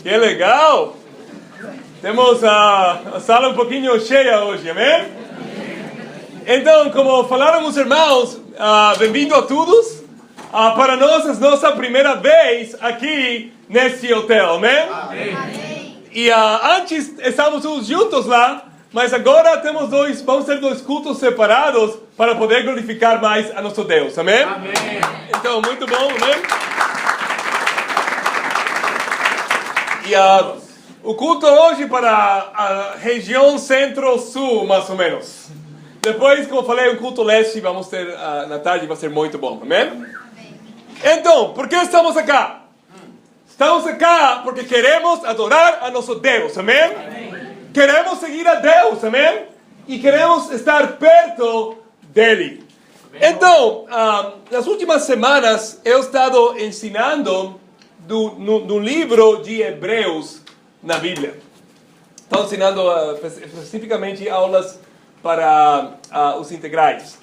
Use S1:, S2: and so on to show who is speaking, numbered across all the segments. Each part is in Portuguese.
S1: Que legal! Temos a sala um pouquinho cheia hoje, amém? Então, como falaram os irmãos, bem-vindo a todos. Para nós é nossa primeira vez aqui nesse hotel, amém? Amém. E antes estávamos todos juntos lá, mas agora vamos ter dois cultos separados para poder glorificar mais a nosso Deus, amém? Amém. Então, muito bom, amém? E o culto hoje para a região centro-sul, mais ou menos. Depois, como eu falei, um culto leste vamos ter na tarde, vai ser muito bom, amém? Então, por que estamos aqui? Estamos aqui porque queremos adorar a nosso Deus, amém? Amém. Queremos seguir a Deus, amém? E queremos estar perto dele. Amém. Então, nas últimas semanas, eu he estado ensinando do livro de Hebreus na Bíblia. Estou ensinando especificamente aulas para os integrais.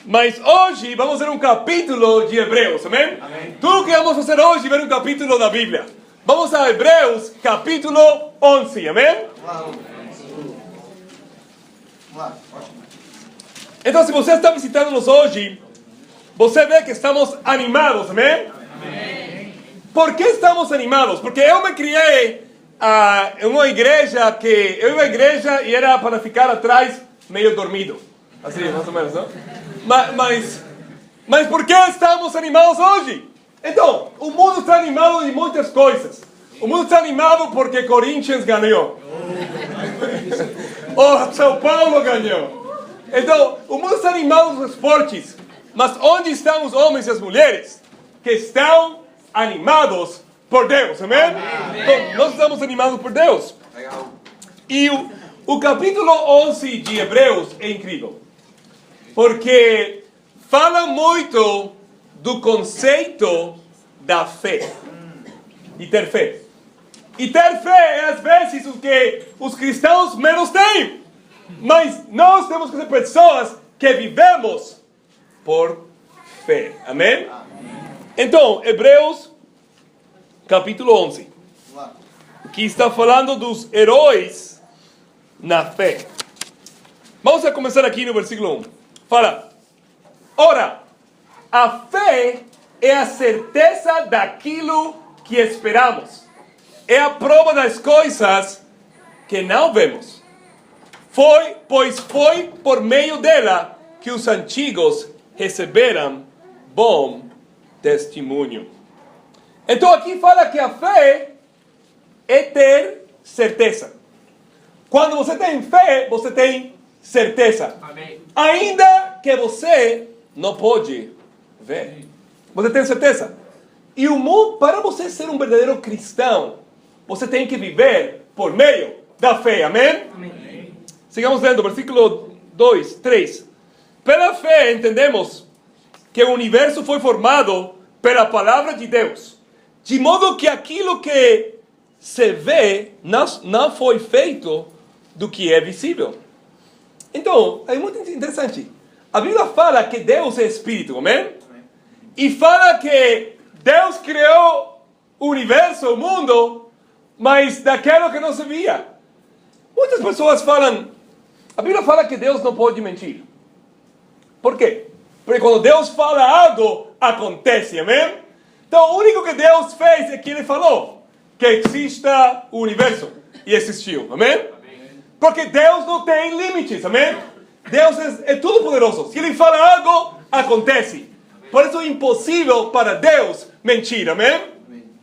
S1: Mas hoje vamos ver um capítulo de Hebreus, amém? Amém. Tudo que vamos fazer hoje é ver um capítulo da Bíblia. Vamos a Hebreus, capítulo 11, amém? Então, se você está visitando-nos hoje, você vê que estamos animados, amém? Amém. Por que estamos animados? Porque eu me criei em uma igreja e era para ficar atrás meio dormido. Assim, mais ou menos, não? Mas por que estamos animados hoje? Então, o mundo está animado de muitas coisas. O mundo está animado porque Corinthians ganhou. Ou São Paulo ganhou. Então, o mundo está animado dos esportes. Mas onde estão os homens e as mulheres que estão animados por Deus? Amém? Então, nós estamos animados por Deus. E o capítulo 11 de Hebreus é incrível. Porque fala muito do conceito da fé. E ter fé. E ter fé é às vezes o que os cristãos menos têm. Mas nós temos que ser pessoas que vivemos por fé. Amém? Então, Hebreus capítulo 11. Que está falando dos heróis na fé. Vamos a começar aqui no versículo 1. Fala, ora, a fé é a certeza daquilo que esperamos. É a prova das coisas que não vemos. Pois foi por meio dela que os antigos receberam bom testemunho. Então aqui fala que a fé é ter certeza. Quando você tem fé, você tem certeza. Amém. Ainda que você não pode ver. Você tem certeza? E o mundo, para você ser um verdadeiro cristão, você tem que viver por meio da fé. Amém? Amém. Sigamos lendo, versículo 2, 3. Pela fé entendemos que o universo foi formado pela palavra de Deus, de modo que aquilo que se vê não foi feito do que é visível. Então, é muito interessante. A Bíblia fala que Deus é Espírito, amém? E fala que Deus criou o universo, o mundo, mas daquilo que não se via. Muitas pessoas falam, a Bíblia fala que Deus não pode mentir. Por quê? Porque quando Deus fala algo, acontece, amém? Então, o único que Deus fez é que Ele falou que exista o universo. E existiu, amém? Porque Deus não tem limites, amém? Deus é tudo poderoso. Se Ele fala algo, acontece. Por isso é impossível para Deus mentir, amém?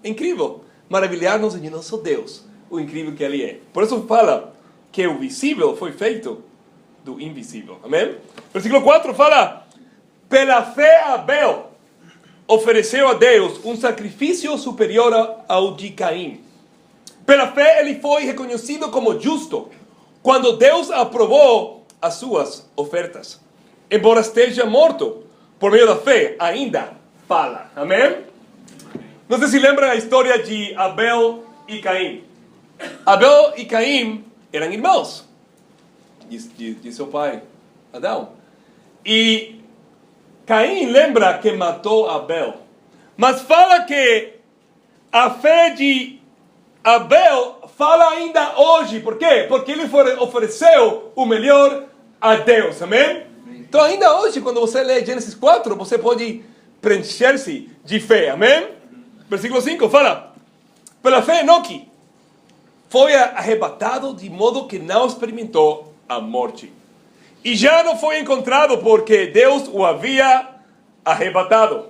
S1: Incrível. Maravilhar-nos em nosso Deus, o incrível que Ele é. Por isso fala que o visível foi feito do invisível, amém? Versículo 4 fala, pela fé Abel ofereceu a Deus um sacrifício superior ao de Caim. Pela fé ele foi reconhecido como justo quando Deus aprovou as suas ofertas. Embora esteja morto, por meio da fé, ainda fala. Amém? Não sei se lembram a história de Abel e Caim. Abel e Caim eram irmãos de seu pai, Adão. E Caim lembra que matou Abel. Mas fala que a fé de Abel fala ainda hoje. Por quê? Porque ele ofereceu o melhor a Deus. Amém? Então ainda hoje, quando você lê Gênesis 4, você pode preencher-se de fé. Amém? Versículo 5 fala: pela fé Enoque foi arrebatado de modo que não experimentou a morte. E já não foi encontrado porque Deus o havia arrebatado.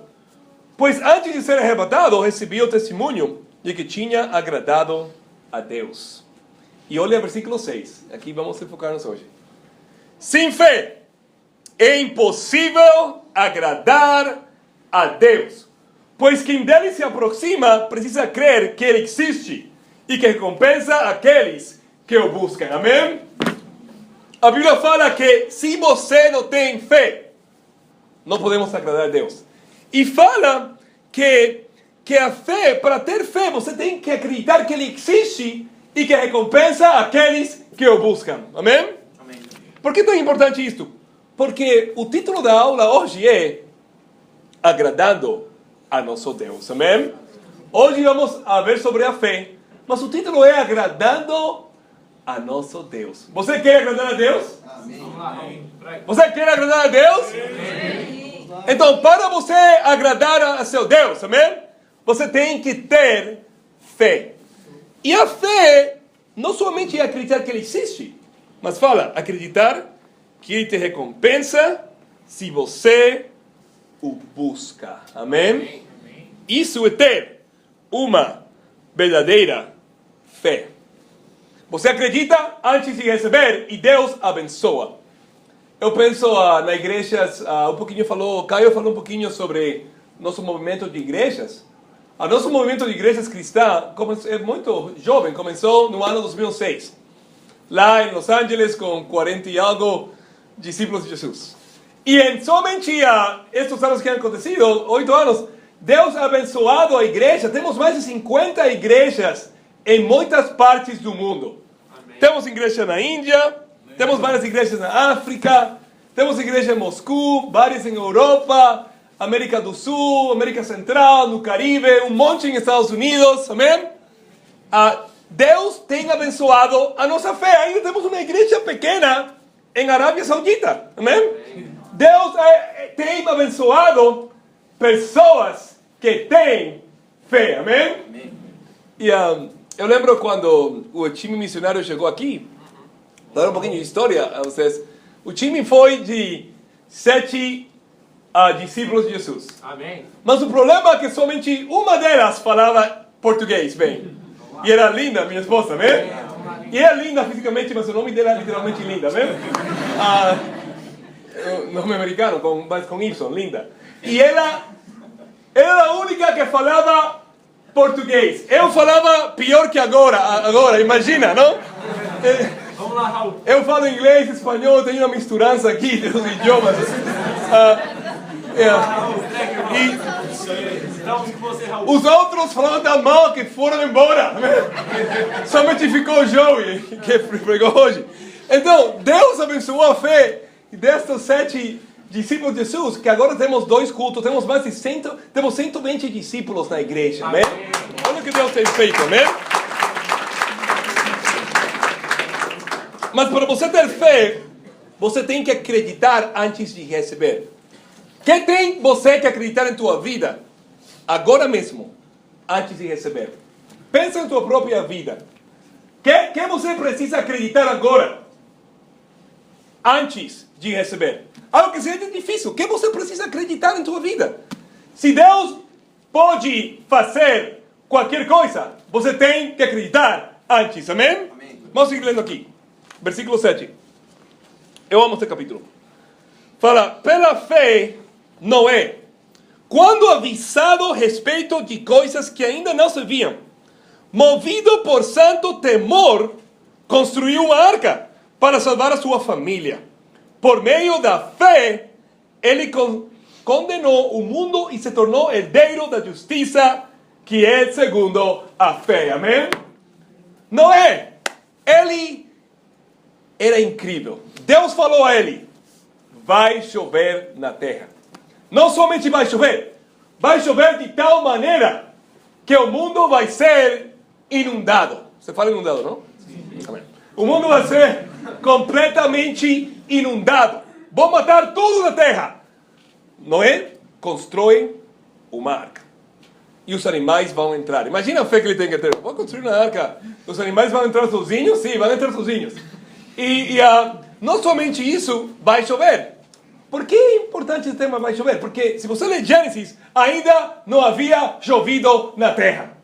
S1: Pois antes de ser arrebatado, recebeu o testemunho de que tinha agradado a Deus. E olha o versículo 6. Aqui vamos focar-nos hoje. Sem fé é impossível agradar a Deus. Pois quem dele se aproxima precisa crer que ele existe e que recompensa aqueles que o buscam. Amém? A Bíblia fala que se você não tem fé, não podemos agradar a Deus. E fala que a fé, para ter fé, você tem que acreditar que ele existe e que recompensa aqueles que o buscam. Amém? Amém. Por que é tão importante isto? Porque o título da aula hoje é Agradando a nosso Deus. Amém? Hoje vamos a ver sobre a fé, mas o título é Agradando a nosso Deus. Você quer agradar a Deus? Amém. Você quer agradar a Deus? Amém. Então, para você agradar a seu Deus, amém? Você tem que ter fé. E a fé não somente é acreditar que ele existe, mas fala, acreditar que ele te recompensa se você o busca. Amém? Isso é ter uma verdadeira fé. Você acredita antes de receber e Deus abençoa. Eu penso na igrejas, Caio falou um pouquinho sobre nosso movimento de igrejas. O nosso movimento de igrejas cristãs é muito jovem, começou no ano 2006. Lá em Los Angeles com 40 e algo discípulos de Jesus. E somente estes anos que han acontecido, 8 anos, Deus ha abençoado a igreja. Temos mais de 50 igrejas em muitas partes do mundo. Amém. Temos igreja na Índia, amém. Temos várias igrejas na África, temos igreja em Moscou, várias em Europa, América do Sul, América Central, no Caribe, um monte em Estados Unidos, amém? Deus tem abençoado a nossa fé. Ainda temos uma igreja pequena em Arábia Saudita, amém? Deus tem abençoado pessoas que têm fé, amém? Amém. E eu lembro quando o time missionário chegou aqui, vou dar um pouquinho de história a vocês. O time foi de 7 discípulos de Jesus. Amém. Mas o problema é que somente uma delas falava português bem. E era Linda, minha esposa, amém? E é linda fisicamente, mas o nome dela é literalmente Linda, amém? Nome americano, mas com Y, Linda. E ela era a única que falava português. Eu falava pior que agora, imagina, não? Vamos lá, Raul. Eu falo inglês, espanhol, tenho uma misturança aqui dos idiomas. Os outros falavam tão mal que foram embora. Somente ficou o Joey, que pregou hoje. Então, Deus abençoou a fé destes 7 discípulos de Jesus, que agora temos 2 cultos, temos mais de 120 discípulos na igreja, amém? Olha o que Deus tem feito, amém? Mas para você ter fé, você tem que acreditar antes de receber. Que tem você que acreditar em tua vida, agora mesmo, antes de receber? Pensa em tua própria vida. Que você precisa acreditar agora, antes de receber? Algo que seja difícil. O que você precisa acreditar em tua vida? Se Deus pode fazer qualquer coisa, você tem que acreditar antes. Amém? Amém. Vamos seguir lendo aqui. Versículo 7. Eu amo este capítulo. Fala, pela fé, Noé, quando avisado a respeito de coisas que ainda não se viam, movido por santo temor, construiu uma arca para salvar a sua família. Por meio da fé, ele condenou o mundo e se tornou herdeiro da justiça, que é segundo a fé. Amém? Noé, ele era incrível. Deus falou a ele, vai chover na terra. Não somente vai chover de tal maneira que o mundo vai ser inundado. Você fala inundado, não? Sim. Amém. O mundo vai ser completamente inundado. Vão matar tudo na terra. Noé constrói uma arca. E os animais vão entrar. Imagina a fé que ele tem que ter. Vou construir uma arca. Os animais vão entrar sozinhos? Sim, vão entrar sozinhos. Não somente isso, vai chover. Por que é importante esse tema vai chover? Porque se você ler Gênesis, ainda não havia chovido na terra.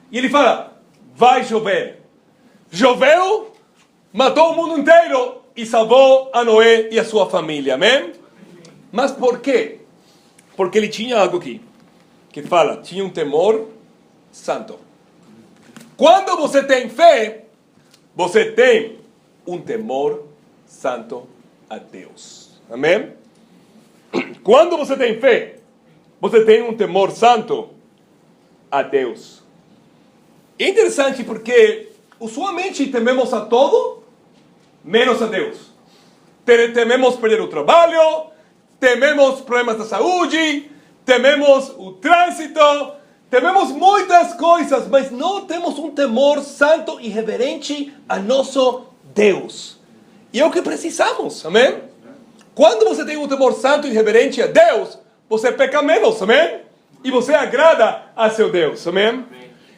S1: E ele fala, vai chover. Choveu, matou o mundo inteiro e salvou a Noé e a sua família. Amém? Mas por quê? Porque ele tinha algo aqui. Que fala, tinha um temor santo. Quando você tem fé, você tem um temor santo a Deus. Amém? Quando você tem fé, você tem um temor santo a Deus. É interessante porque usualmente tememos a todo, menos a Deus. Tememos perder o trabalho, tememos problemas da saúde, tememos o trânsito, tememos muitas coisas, mas não temos um temor santo e reverente a nosso Deus. E é o que precisamos, amém? Quando você tem um temor santo e reverente a Deus, você peca menos, amém? E você agrada a seu Deus, amém?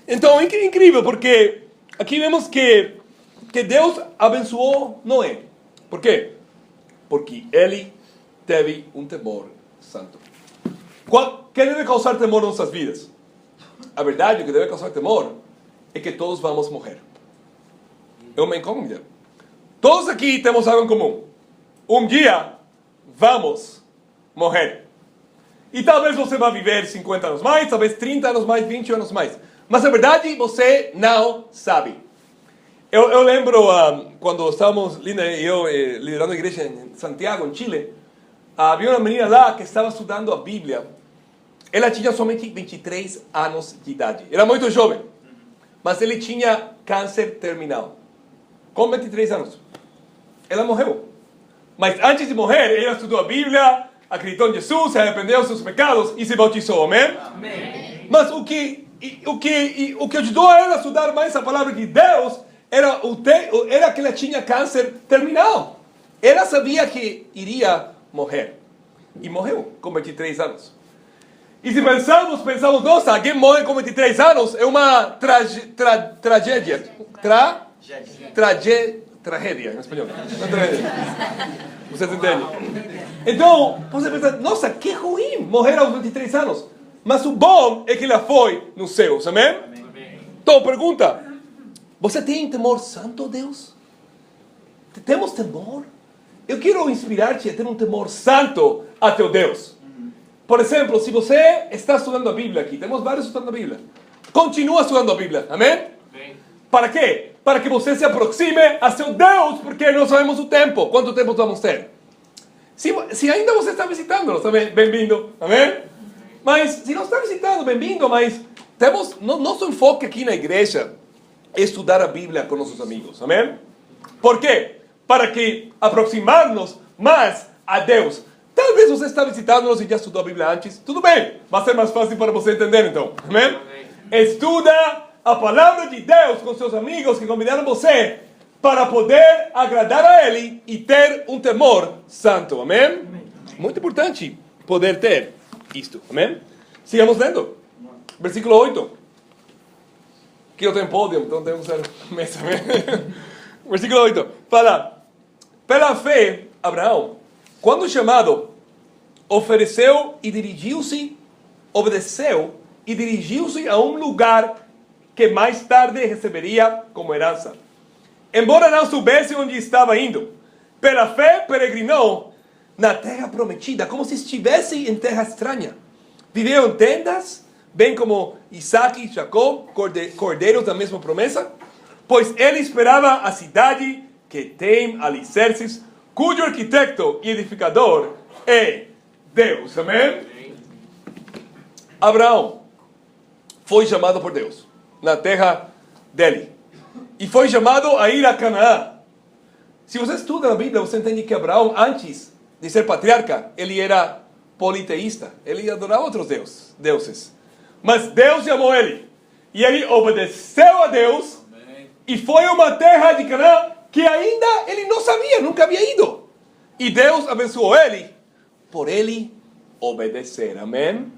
S1: Então é incrível, porque aqui vemos que Deus abençoou Noé. Por quê? Porque ele teve um temor santo. O que deve causar temor em nossas vidas? A verdade, o que deve causar temor é que todos vamos morrer. É uma incógnita. Todos aqui temos algo em comum. Um dia vamos morrer. E talvez você vá viver 50 anos mais, talvez 30 anos mais, 20 anos mais. Mas a verdade, você não sabe. Eu lembro quando estávamos, Linda e eu, liderando a igreja em Santiago, em Chile, havia uma menina lá que estava estudando a Bíblia. Ela tinha somente 23 anos de idade. Era muito jovem. Mas ele tinha câncer terminal. Com 23 anos. Ela morreu. Mas antes de morrer, ela estudou a Bíblia, acreditou em Jesus, se arrependeu dos seus pecados e se bautizou. Amém? Amém. Mas o que ajudou ela a estudar mais a palavra de Deus era que ela tinha câncer terminal. Ela sabia que iria morrer. E morreu com 23 anos. E se pensamos, nossa, alguém morre com 23 anos, é uma tragédia. Tragédia, em espanhol. Não tragédia. Vocês entendem? Então, você pensa, nossa, que ruim morrer aos 23 anos. Mas o bom é que ela foi nos céus, amém? Então, pergunta, você tem temor santo a Deus? Temos temor? Eu quero inspirar-te a ter um temor santo a teu Deus. Por exemplo, se você está estudando a Bíblia aqui, temos vários estudando a Bíblia. Continua estudando a Bíblia, amém? Para quê? Para que você se aproxime a seu Deus, porque não sabemos o tempo. Quanto tempo vamos ter? Se ainda você está visitando, bem-vindo, amém? Mas se não está visitando, bem-vindo, mas temos nosso enfoque aqui na igreja é estudar a Bíblia com nossos amigos, amém? Por quê? Para que aproximar-nos mais a Deus. Talvez você está visitando-nos e já estudou a Bíblia antes. Tudo bem, vai ser mais fácil para você entender então, amém? Estuda a palavra de Deus com seus amigos que convidaram você para poder agradar a Ele e ter um temor santo, amém? Muito importante poder ter isto, amém? Sigamos lendo. Versículo 8. Aqui eu tenho pódio, então temos a mesa, amém? Versículo 8. Fala, pela fé, Abraão, quando chamado, obedeceu e dirigiu-se a um lugar que mais tarde receberia como herança. Embora não soubesse onde estava indo, pela fé peregrinou na terra prometida, como se estivesse em terra estranha. Viveu em tendas, bem como Isaac e Jacó, cordeiros da mesma promessa, pois ele esperava a cidade que tem alicerces, cujo arquiteto e edificador é Deus. Amém? Abraão foi chamado por Deus na terra dele. E foi chamado a ir a Canaã. Se você estuda na Bíblia, você entende que Abraão, antes de ser patriarca, ele era politeísta. Ele adorava outros deuses. Mas Deus chamou ele. E ele obedeceu a Deus. Amém. E foi uma terra de Canaã que ainda ele não sabia, nunca havia ido. E Deus abençoou ele por ele obedecer. Amém?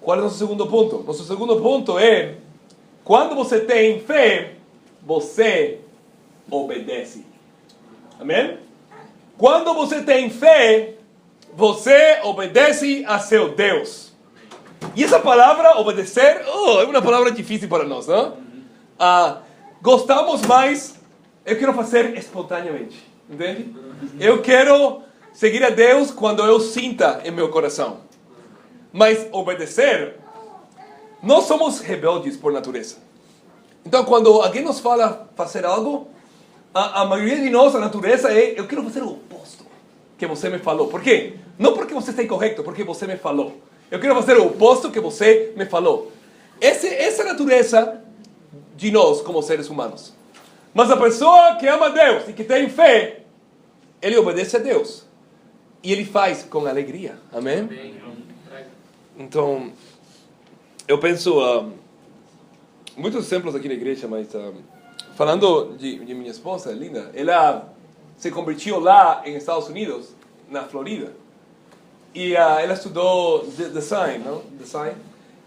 S1: Qual é o nosso segundo ponto? Nosso segundo ponto é: quando você tem fé, você obedece. Amém? Quando você tem fé, você obedece a seu Deus. E essa palavra, obedecer, é uma palavra difícil para nós, não? Gostamos mais, eu quero fazer espontaneamente, entende? Eu quero seguir a Deus quando eu sinta em meu coração. Mas obedecer, nós somos rebeldes por natureza. Então, quando alguém nos fala fazer algo, a maioria de nós, a natureza é: eu quero fazer o oposto que você me falou. Por quê? Não porque você está incorreto, porque você me falou. Eu quero fazer o oposto que você me falou. Essa é a natureza de nós como seres humanos. Mas a pessoa que ama Deus e que tem fé, ele obedece a Deus. E ele faz com alegria. Amém? Então, eu penso... muitos exemplos aqui na igreja, mas... falando de minha esposa, linda, ela se convertiu lá em Estados Unidos, na Florida. E ela estudou design, não? Design.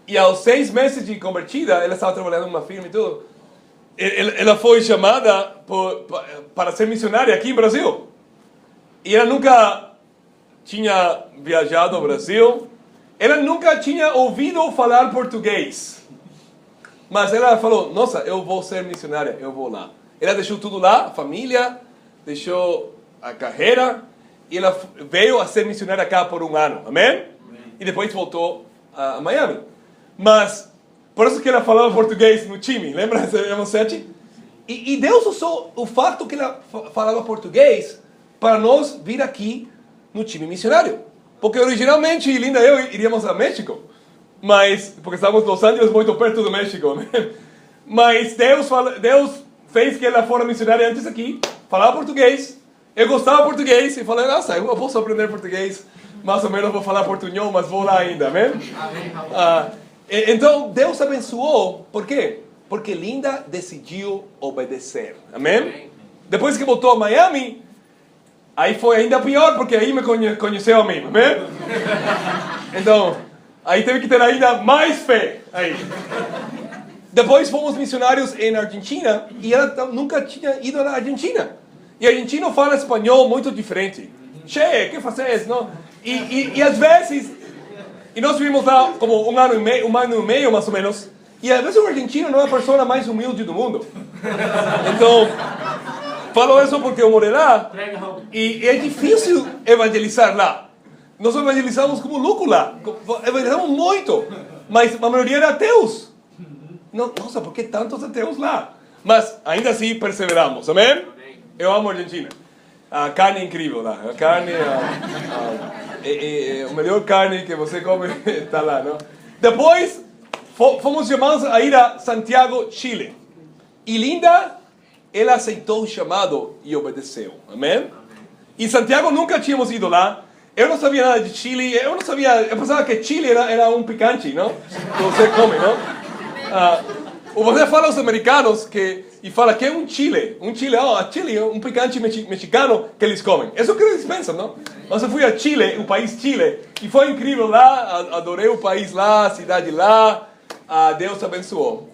S1: E aos 6 meses de convertida, ela estava trabalhando numa firma e tudo. Ela foi chamada para ser missionária aqui em Brasil. E ela nunca tinha viajado ao Brasil. Ela nunca tinha ouvido falar português. Mas ela falou: nossa, eu vou ser missionária, eu vou lá. Ela deixou tudo lá, a família, deixou a carreira, e ela veio a ser missionária cá por 1 ano. Amém? Amém. E depois voltou a Miami. Mas, por isso que ela falava português no time, lembra? Éramos 7? E Deus usou o fato que ela falava português para nós vir aqui no time missionário. Porque originalmente, Linda e eu iríamos a México. Mas, porque estávamos em Los Angeles, muito perto do México. Né? Mas Deus fez que ela fosse missionária antes aqui, falava português. Eu gostava de português e falei: nossa, eu posso aprender português. Mais ou menos vou falar portunhol, mas vou lá ainda. Amém? Então, Deus abençoou. Por quê? Porque Linda decidiu obedecer. Amém? Depois que voltou a Miami, aí foi ainda pior, porque aí me conheceu a mim. Amém? Então... aí teve que ter ainda mais fé. Aí. Depois fomos missionários em Argentina e ela nunca tinha ido na Argentina. E argentino fala espanhol muito diferente. Che, que fazes? Não? E às vezes, e nós vivimos lá como um ano e meio mais ou menos, e às vezes o argentino não é a pessoa mais humilde do mundo. Então, falo isso porque eu morei lá e é difícil evangelizar lá. Nós evangelizamos como louco lá. Evangelizamos muito. Mas a maioria era ateus. Nossa, por que tantos ateus lá? Mas ainda assim perseveramos. Amém? Eu amo a Argentina. A carne é incrível lá. A carne é a melhor carne que você come está lá, não? Depois fomos chamados a ir a Santiago, Chile. E Linda, ela aceitou o chamado e obedeceu. Amém? E Santiago nunca tínhamos ido lá. Eu não sabia nada de Chile, eu pensava que Chile era um picante, não? Que você come, não? Você fala aos americanos e fala que é um Chile, Chile é um picante mexicano que eles comem. Isso é o que eles pensam, não? Mas eu fui a Chile, o país Chile, e foi incrível lá, adorei o país lá, a cidade lá, Deus abençoou.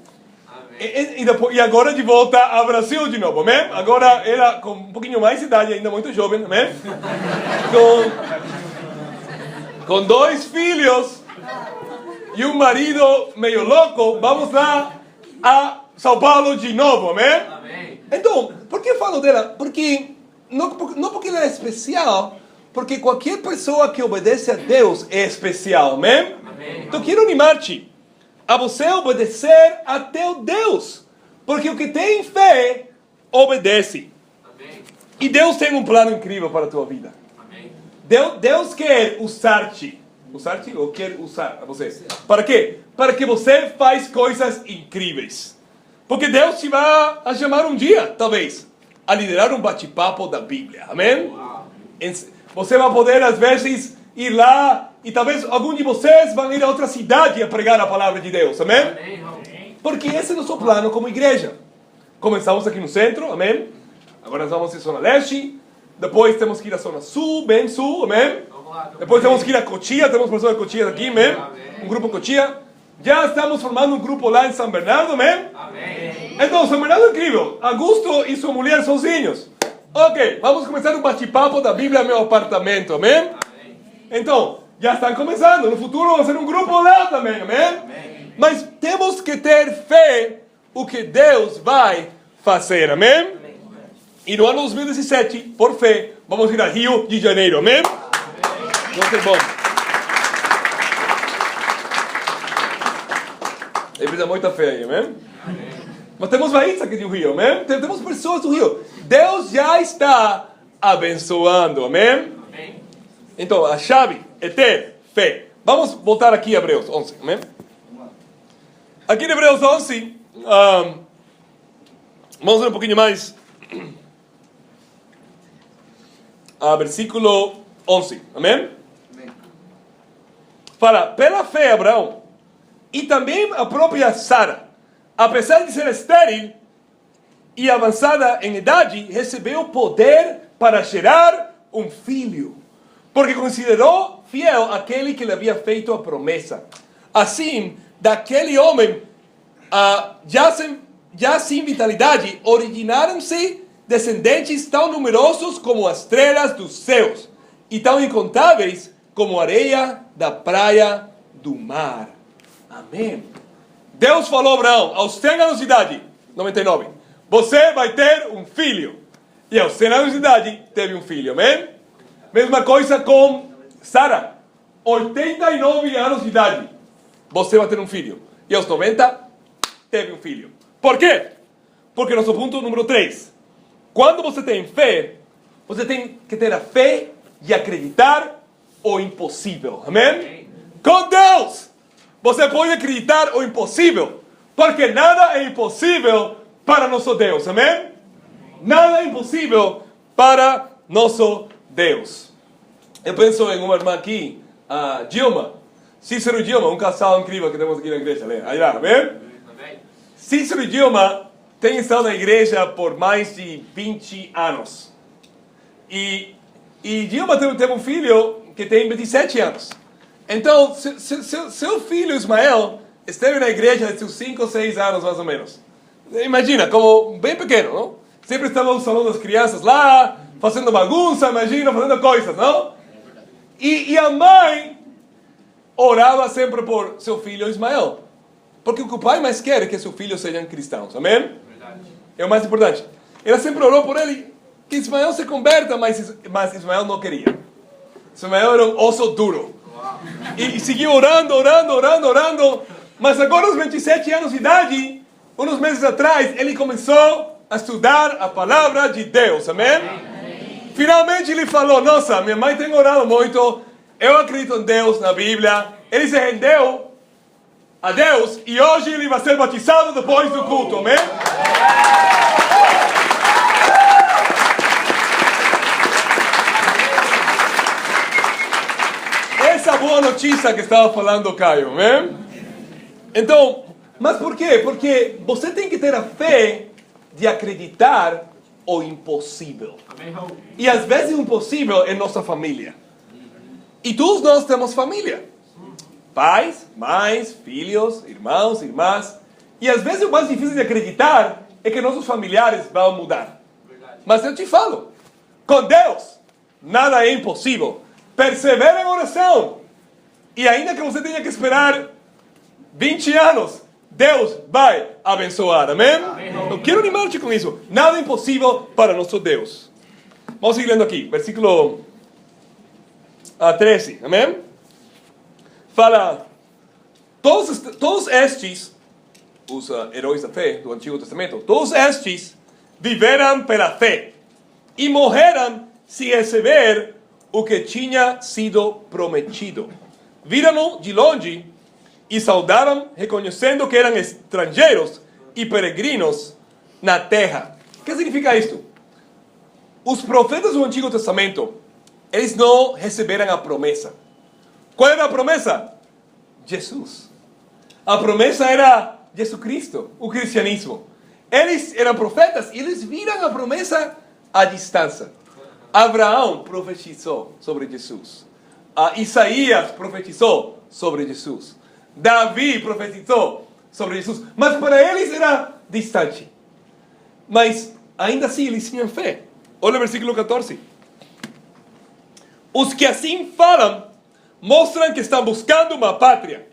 S1: E agora de volta ao Brasil de novo, amém? Agora ela com um pouquinho mais de idade, ainda muito jovem, amém? Com 2 filhos e um marido meio louco, vamos lá a São Paulo de novo, amém? Então, por que eu falo dela? Porque, não porque ela é especial, porque qualquer pessoa que obedece a Deus é especial, amém? Então quero animar-te a você obedecer a teu Deus, porque o que tem fé, obedece. Amém. E Deus tem um plano incrível para a tua vida. Amém. Deus quer usar-te. Usar-te ou quer usar você? Para quê? Para que você faça coisas incríveis. Porque Deus te vai a chamar um dia, talvez, a liderar um bate-papo da Bíblia. Amém? Uau. Você vai poder, às vezes, ir lá e talvez algum de vocês vão ir a outra cidade a pregar a palavra de Deus, amém? Porque esse é o nosso plano como igreja. Começamos aqui no centro, amém? Agora nós vamos à zona leste, depois temos que ir à zona sul, bem sul, amém? Depois temos que ir a Cotia, temos pessoas de Cotia aqui, amém? Um grupo Cotia. Já estamos formando um grupo lá em São Bernardo, amém? Então, São Bernardo é incrível. Augusto e sua mulher sozinhos. Ok, vamos começar um bate-papo da Bíblia no meu apartamento, amém? Então, já estão começando. No futuro vamos ser um grupo lá também, amém? Mas temos que ter fé o que Deus vai fazer, amém? E no ano 2017, por fé, vamos ir a Rio de Janeiro, amém? Vai ser bom. Ele precisa muita fé aí, amém? Mas temos raízes aqui do Rio, amém? Temos pessoas do Rio. Deus já está abençoando, amém? Então, a chave é ter fé. Vamos voltar aqui a Hebreus 11, amém? Aqui em Hebreus 11, vamos ver um pouquinho mais. Versículo 11, amém? Fala, pela fé, Abraão, e também a própria Sara, apesar de ser estéril e avançada em idade, recebeu poder para gerar um filho, porque considerou fiel aquele que lhe havia feito a promessa. Assim, daquele homem, já sem vitalidade, originaram-se descendentes tão numerosos como as estrelas dos céus, e tão incontáveis como a areia da praia do mar. Amém. Deus falou a Abraão, aos 100 anos de idade, 99, você vai ter um filho. E aos 100 anos de idade, teve um filho, amém? Mesma coisa com Sara, 89 anos de idade, você vai ter um filho. E aos 90, teve um filho. Por quê? Porque nosso ponto número 3, quando você tem fé, você tem que ter a fé de acreditar o impossível, amém? Com Deus, você pode acreditar o impossível, porque nada é impossível para nosso Deus, amém? Nada é impossível para nosso Deus. Eu penso em uma irmã aqui, a Dilma, Cícero e Dilma, um casal incrível que temos aqui na igreja, aí lá, amém? Cícero e Dilma têm estado na igreja por mais de 20 anos. E Dilma teve um filho que tem 27 anos. Então, seu filho Ismael esteve na igreja de seus 5 ou 6 anos, mais ou menos. Imagina, como bem pequeno, não? Sempre estava no salão das crianças lá, fazendo bagunça, imagina, fazendo coisas, não? E a mãe orava sempre por seu filho Ismael. Porque o que o pai mais quer é que seus filhos sejam cristãos, amém? É o mais importante. Ela sempre orou por ele, que Ismael se converta, mas Ismael não queria. Ismael era um osso duro. E seguiu orando, mas agora aos 27 anos de idade, uns meses atrás, ele começou a estudar a palavra de Deus, amém? Finalmente ele falou, nossa, minha mãe tem orado muito, eu acredito em Deus, na Bíblia. Ele se rendeu a Deus e hoje ele vai ser batizado depois do culto, amém? Essa boa notícia que estava falando o Caio, amém? Então, mas por quê? Porque você tem que ter a fé de acreditar o impossível. E às vezes o impossível é nossa família. E todos nós temos família. Pais, mães, filhos, irmãos, irmãs. E às vezes o mais difícil de acreditar é que nossos familiares vão mudar. Mas eu te falo, com Deus, nada é impossível. Persevera em oração. E ainda que você tenha que esperar 20 anos, Deus vai abençoar, amém? Eu quero animar-te com isso. Nada é impossível para nosso Deus. Vamos seguir lendo aqui, versículo 13, amém? Fala, todos estes, os heróis da fé do Antigo Testamento, todos estes viveram pela fé e morreram sem receber o que tinha sido prometido. Viram-no de longe e saudaram, reconhecendo que eram estrangeiros e peregrinos na terra. O que significa isto? Os profetas do Antigo Testamento, eles não receberam a promessa. Qual era a promessa? Jesus. A promessa era Jesucristo, o cristianismo. Eles eram profetas e eles viram a promessa à distância. Abraão profetizou sobre Jesus. Isaías profetizou sobre Jesus. Davi profetizou sobre Jesus. Mas para eles era distante. Mas ainda assim eles tinham fé. Olha o versículo 14. Os que assim falam mostram que estão buscando uma pátria.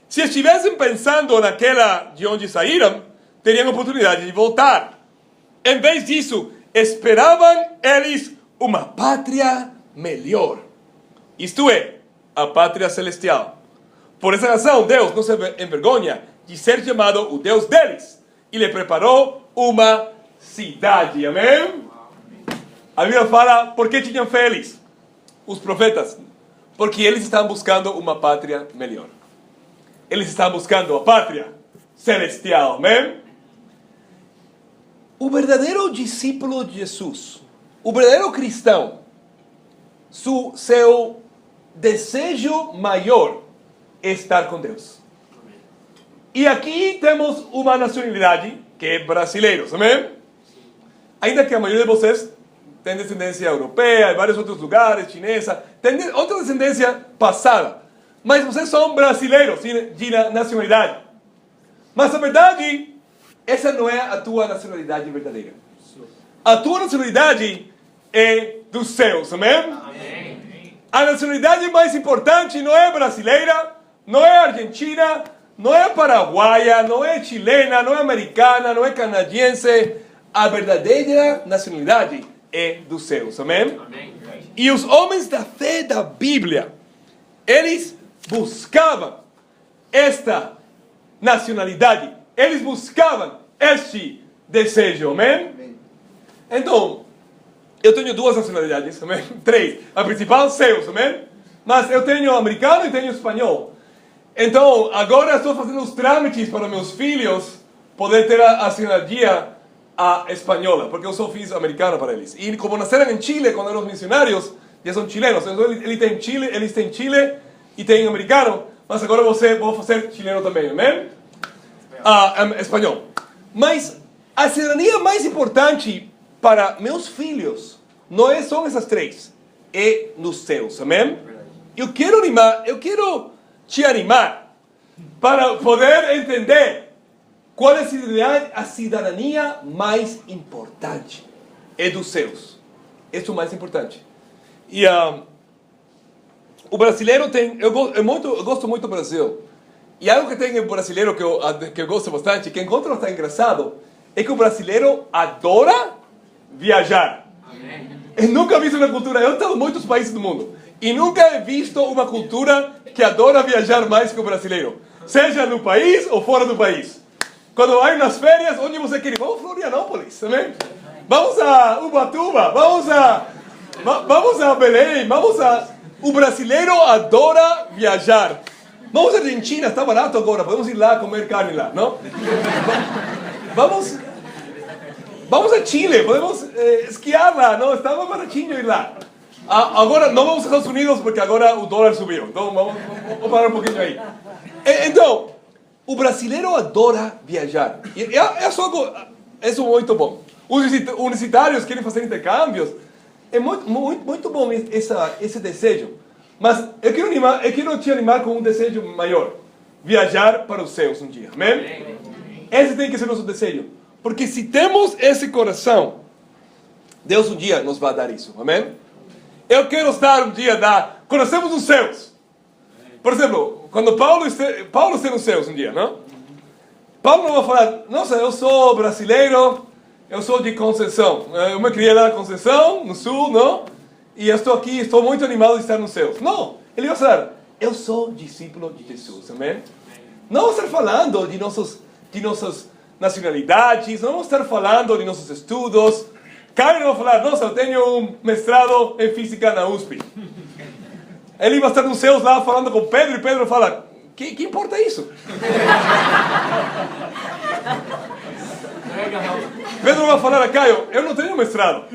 S1: Se estivessem pensando naquela de onde saíram, teriam oportunidade de voltar. Em vez disso, esperavam eles uma pátria melhor. Isto é, a pátria celestial. Por essa razão, Deus não se envergonha de ser chamado o Deus deles. E lhe preparou uma cidade. Amém? A Bíblia fala, por que tinham fé eles? Os profetas. Porque eles estavam buscando uma pátria melhor. Eles estavam buscando a pátria celestial. Amém? O verdadeiro discípulo de Jesus, o verdadeiro cristão, seu desejo maior é estar com Deus. E aqui temos uma nacionalidade que é brasileiros, amém? Ainda que a maioria de vocês tem descendência europeia, em vários outros lugares, chinesa, tem outra descendência passada. Mas vocês são brasileiros de nacionalidade. Mas a verdade, essa não é a tua nacionalidade verdadeira. A tua nacionalidade é dos céus, amém? Amém. A nacionalidade mais importante não é brasileira, não é argentina, não é paraguaia, não é chilena, não é americana, não é canadiense. A verdadeira nacionalidade é dos céus, amém? Amém. E os homens da fé da Bíblia, eles buscavam esta nacionalidade, eles buscavam este desejo, amém? Então, eu tenho duas nacionalidades, amém? Três. A principal, céus, amém? Mas eu tenho americano e tenho espanhol. Então, agora estou fazendo os trâmites para meus filhos poder ter a cidadania espanhola, porque eu só fiz americano para eles. E como nasceram em Chile, quando eram missionários, já são chilenos. Então, eles têm Chile e têm americano, mas agora vou fazer chileno também, amém? Espanhol. Mas a cidadania mais importante para meus filhos não são essas três, é nos céus, amém? Eu quero te animar para poder entender qual é a cidadania mais importante. É dos céus. Isso é o mais importante. E o brasileiro tem... Eu gosto muito do Brasil. E algo que tem em brasileiro que eu gosto bastante, que encontro bastante engraçado, é que o brasileiro adora viajar. Amém. Eu nunca vi uma cultura... Eu estou em muitos países do mundo. E nunca he visto uma cultura que adora viajar mais que o brasileiro. Seja no país ou fora do país. Quando vai nas férias, onde você quer ir? Vamos a Florianópolis, amém? Vamos a Ubatuba, vamos a Belém, O brasileiro adora viajar. Vamos à Argentina, está barato agora, podemos ir lá comer carne lá, não? Vamos a Chile, podemos esquiar lá, não? Está mais baratinho ir lá. Agora não vamos aos Estados Unidos porque agora o dólar subiu. Então vamos parar um pouquinho aí. Então, o brasileiro adora viajar. É muito bom. Os universitários querem fazer intercâmbios. É muito bom esse desejo. Mas eu quero te animar com um desejo maior. Viajar para os céus um dia. Amém? Esse tem que ser nosso desejo. Porque se temos esse coração, Deus um dia nos vai dar isso. Amém? Eu quero estar um dia conhecemos os céus. Por exemplo, quando Paulo está nos céus um dia, não? Paulo não vai falar, nossa, eu sou brasileiro, eu sou de Conceição. Eu me criei lá em Conceição, no sul, não? E eu estou aqui, estou muito animado de estar nos céus. Não, ele vai falar, eu sou discípulo de Jesus, amém? Não vou estar falando de nossas nacionalidades, não vou estar falando de nossos estudos. Caio não vai falar, nossa, eu tenho um mestrado em física na USP. Ele vai estar nos céus lá falando com Pedro e Pedro fala, que importa isso? Pedro vai falar a Caio, eu não tenho mestrado.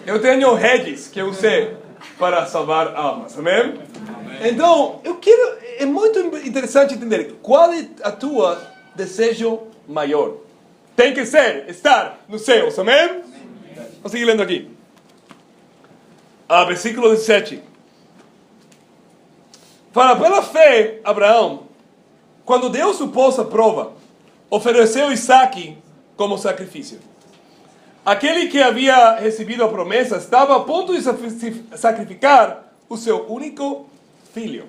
S1: Eu tenho redes que eu usei para salvar almas, amém? Então, é muito interessante entender qual é a tua desejo maior. Tem que estar nos céus, amém? Vamos seguir lendo aqui. Versículo 17. Fala, pela fé, Abraão, quando Deus o pôs à prova, ofereceu Isaque como sacrifício. Aquele que havia recebido a promessa estava a ponto de sacrificar o seu único filho.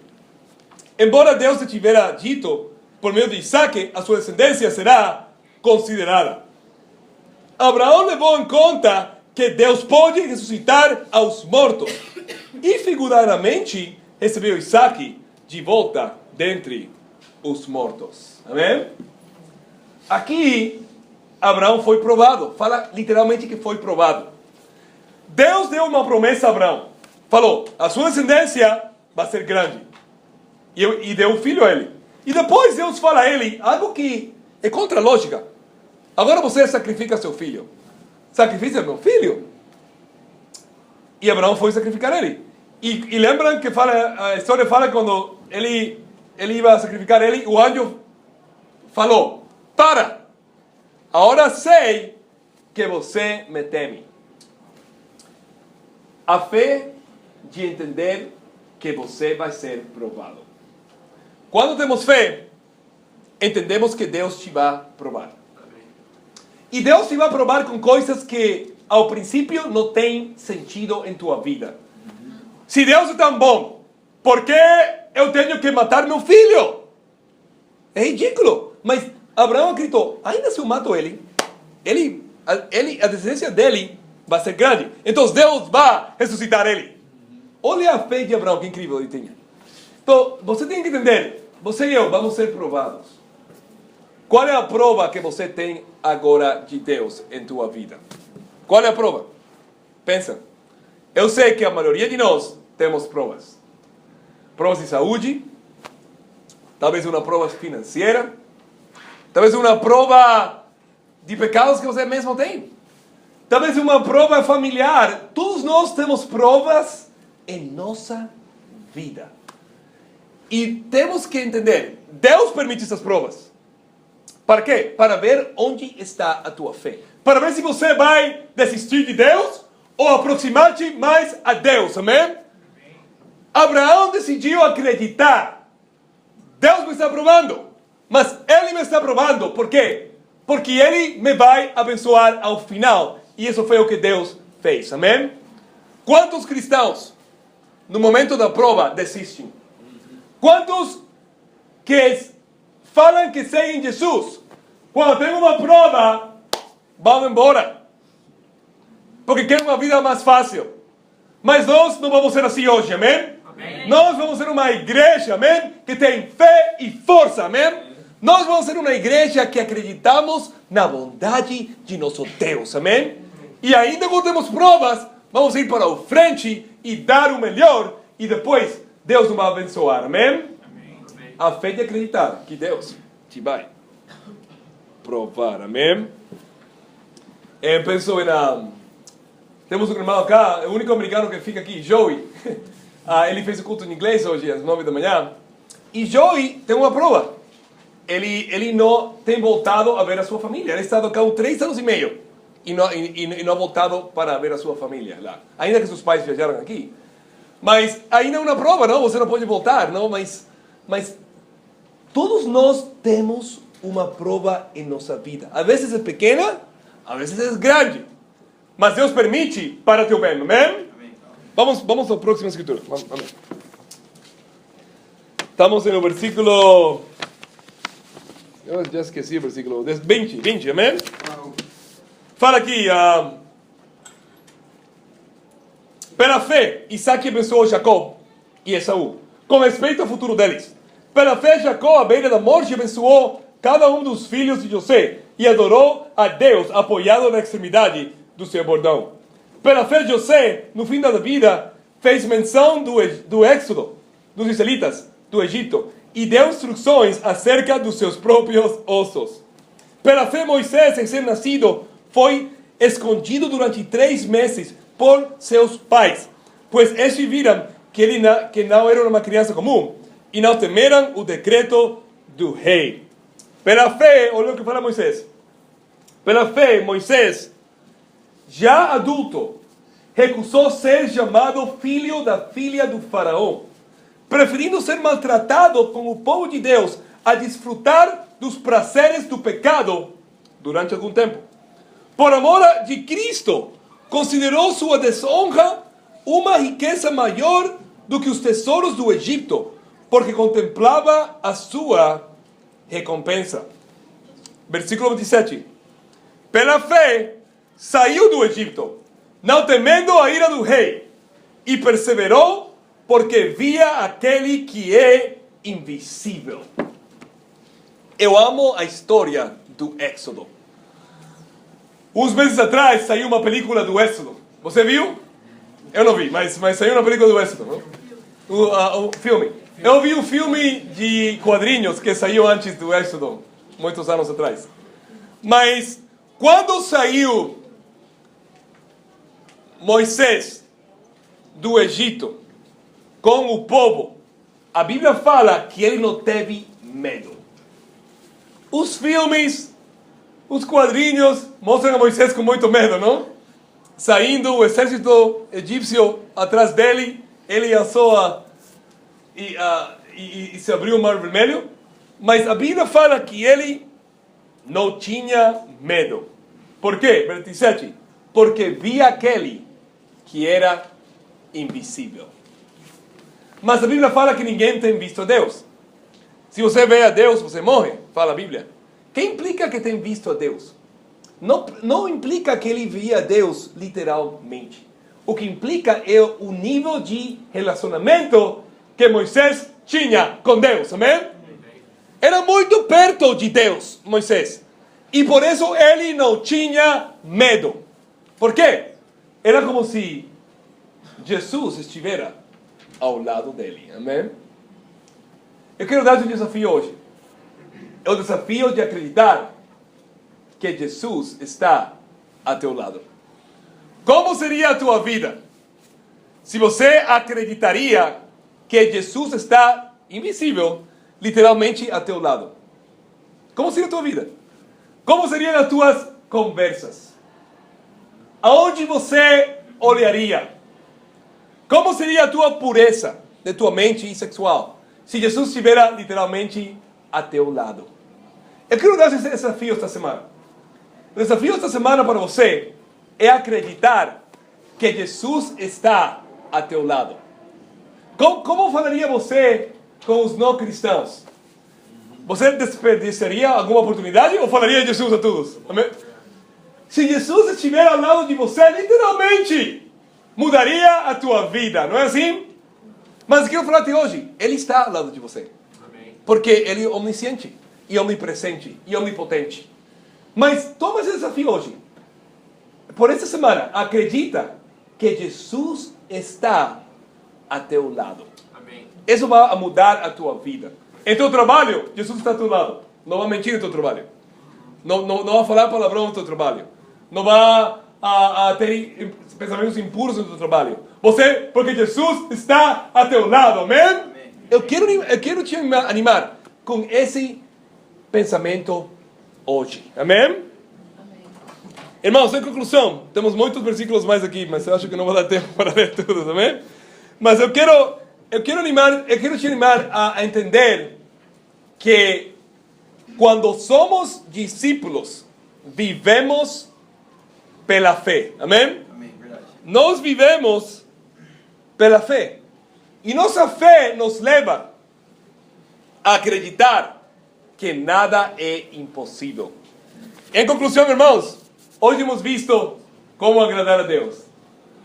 S1: Embora Deus lhe tivera dito, por meio de Isaque, a sua descendência será considerada. Abraão levou em conta que Deus pode ressuscitar aos mortos. E figuradamente recebeu Isaque de volta dentre os mortos. Amém? Aqui, Abraão foi provado. Fala literalmente que foi provado. Deus deu uma promessa a Abraão. Falou, a sua descendência vai ser grande. E deu um filho a ele. E depois Deus fala a ele algo que é contra a lógica. Agora você sacrifica seu filho. Sacrifica meu filho? E Abraão foi sacrificar ele. E lembram que a história fala quando ele ia sacrificar ele, o anjo falou, para, agora sei que você me teme. A fé de entender que você vai ser provado. Quando temos fé, entendemos que Deus te vai provar. E Deus te vai provar com coisas que ao princípio não tem sentido em tua vida. Se Deus é tão bom, por que eu tenho que matar meu filho? É ridículo. Mas Abraão acreditou, ainda se eu mato ele, a descendência dele vai ser grande. Então Deus vai ressuscitar ele. Olha a fé de Abraão, que incrível ele tinha. Então, você tem que entender, você e eu vamos ser provados. Qual é a prova que você tem agora de Deus em tua vida? Qual é a prova? Pensa. Eu sei que a maioria de nós temos provas. Provas de saúde, talvez uma prova financeira, talvez uma prova de pecados que você mesmo tem. Talvez uma prova familiar. Todos nós temos provas em nossa vida. E temos que entender, Deus permite essas provas. Para quê? Para ver onde está a tua fé. Para ver se você vai desistir de Deus ou aproximar-te mais a Deus. Amém? Abraão decidiu acreditar. Deus me está provando. Mas Ele me está provando. Por quê? Porque Ele me vai abençoar ao final. E isso foi o que Deus fez. Amém? Quantos cristãos, no momento da prova, desistem? Quantos que falam que seguem Jesus, quando tem uma prova, vão embora? Porque querem uma vida mais fácil. Mas nós não vamos ser assim hoje, amém? Amém. Nós vamos ser uma igreja, amém? Que tem fé e força, amém? Nós vamos ser uma igreja que acreditamos na bondade de nosso Deus, amém? E ainda quando temos provas, vamos ir para o frente e dar o melhor. E depois, Deus nos vai abençoar, amém? A fé de acreditar que Deus te vai provar, amém? Eu penso temos um irmão cá, o único americano que fica aqui, Joey. Ele fez o culto em inglês hoje, às 9 da manhã. E Joey tem uma prova. Ele não tem voltado a ver a sua família. Ele está cá há 3 anos e meio. E não ha voltado para ver a sua família lá. Ainda que seus pais viajaram aqui. Mas ainda é uma prova, não? Você não pode voltar, não? Mas todos nós temos uma prova em nossa vida. Às vezes é pequena, às vezes é grande. Mas Deus permite para teu bem, amém? Vamos à próxima escritura. Amém. Estamos no versículo... Eu já esqueci o versículo 20, amém? Fala aqui... Pela fé, Isaque abençoou Jacó e Esaú, com respeito ao futuro deles. Pela fé, Jacó, à beira da morte, abençoou cada um dos filhos de José e adorou a Deus, apoiado na extremidade do seu bordão. Pela fé, José, no fim da vida, fez menção do êxodo dos israelitas do Egito e deu instruções acerca dos seus próprios ossos. Pela fé, Moisés, recém-nascido, foi escondido durante 3 meses por seus pais, pois estes viram que não era uma criança comum, e não temeram o decreto do rei. Pela fé, olha o que fala Moisés. Pela fé, Moisés, já adulto, recusou ser chamado filho da filha do faraó, preferindo ser maltratado com o povo de Deus a desfrutar dos prazeres do pecado durante algum tempo. Por amor de Cristo, considerou sua desonra uma riqueza maior do que os tesouros do Egito, porque contemplava a sua recompensa. Versículo 27. Pela fé, saiu do Egito, não temendo a ira do rei, e perseverou porque via aquele que é invisível. Eu amo a história do Éxodo. Uns meses atrás saiu uma película do Éxodo. Você viu? Eu não vi, mas saiu uma película do Éxodo, não? O filme. Eu vi um filme de quadrinhos que saiu antes do Éxodo, muitos anos atrás. Mas quando saiu Moisés do Egito com o povo, a Bíblia fala que ele não teve medo. Os filmes, os quadrinhos mostram a Moisés com muito medo, não? Saindo o exército egípcio atrás dele, ele assou e se abriu o Mar Vermelho. Mas a Bíblia fala que ele não tinha medo. Por quê? 27. Porque via aquele que era invisível. Mas a Bíblia fala que ninguém tem visto a Deus. Se você vê a Deus, você morre, fala a Bíblia. O que implica que tem visto a Deus? Não implica que ele via a Deus literalmente. O que implica é o nível de relacionamento que Moisés tinha com Deus. Amém? Era muito perto de Deus, Moisés. E por isso ele não tinha medo. Por quê? Era como se Jesus estivesse ao lado dele. Amém? Eu quero dar-te um desafio hoje. É o desafio de acreditar que Jesus está a teu lado. Como seria a tua vida se você acreditaria que Jesus está invisível, literalmente a teu lado? Como seria a tua vida? Como seriam as tuas conversas? Aonde você olharia? Como seria a tua pureza de tua mente e sexual se Jesus estivesse literalmente a teu lado? Eu quero dar esse desafio esta semana. O desafio esta semana para você é acreditar que Jesus está a teu lado. Como falaria você com os não cristãos? Você desperdiçaria alguma oportunidade ou falaria de Jesus a todos? Amém? Se Jesus estiver ao lado de você, literalmente mudaria a tua vida, não é assim? Mas eu quero falar-te hoje, Ele está ao lado de você. Porque Ele é omnisciente, e omnipresente, e omnipotente. Mas toma esse desafio hoje. Por essa semana, acredita que Jesus está a teu lado. Amém. Isso vai mudar a tua vida. Em teu trabalho, Jesus está a teu lado. Não vai mentir no teu trabalho. Não vai falar palavrão no teu trabalho. Não vai ter pensamentos impuros no teu trabalho. Porque Jesus está a teu lado. Amém? Amém. Eu quero te animar com esse pensamento hoje. Amém? Amém? Irmãos, em conclusão, temos muitos versículos mais aqui, mas eu acho que não vai dar tempo para ler todos, amém? Mas eu quero te animar a entender que quando somos discípulos, vivemos pela fé, amém? Amém, verdade. Nós vivemos pela fé. E nossa fé nos leva a acreditar que nada é impossível. Em conclusão, irmãos, hoje hemos visto como agradar a Deus.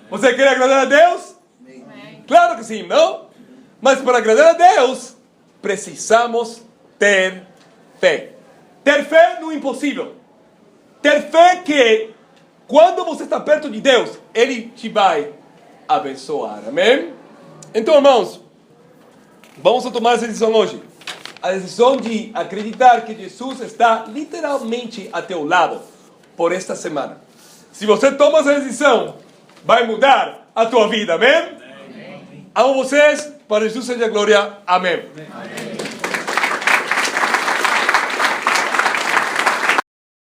S1: Você quer agradar a Deus? Amém. Claro que sim, não? Mas para agradar a Deus, precisamos ter fé. Ter fé no impossível. Ter fé que quando você está perto de Deus, Ele te vai abençoar. Amém? Então, irmãos, vamos tomar essa decisão hoje. A decisão de acreditar que Jesus está literalmente a teu lado por esta semana. Se você toma essa decisão, vai mudar a tua vida, amém? Amém. Amo vocês, para Jesus seja glória. Amém.
S2: Amém.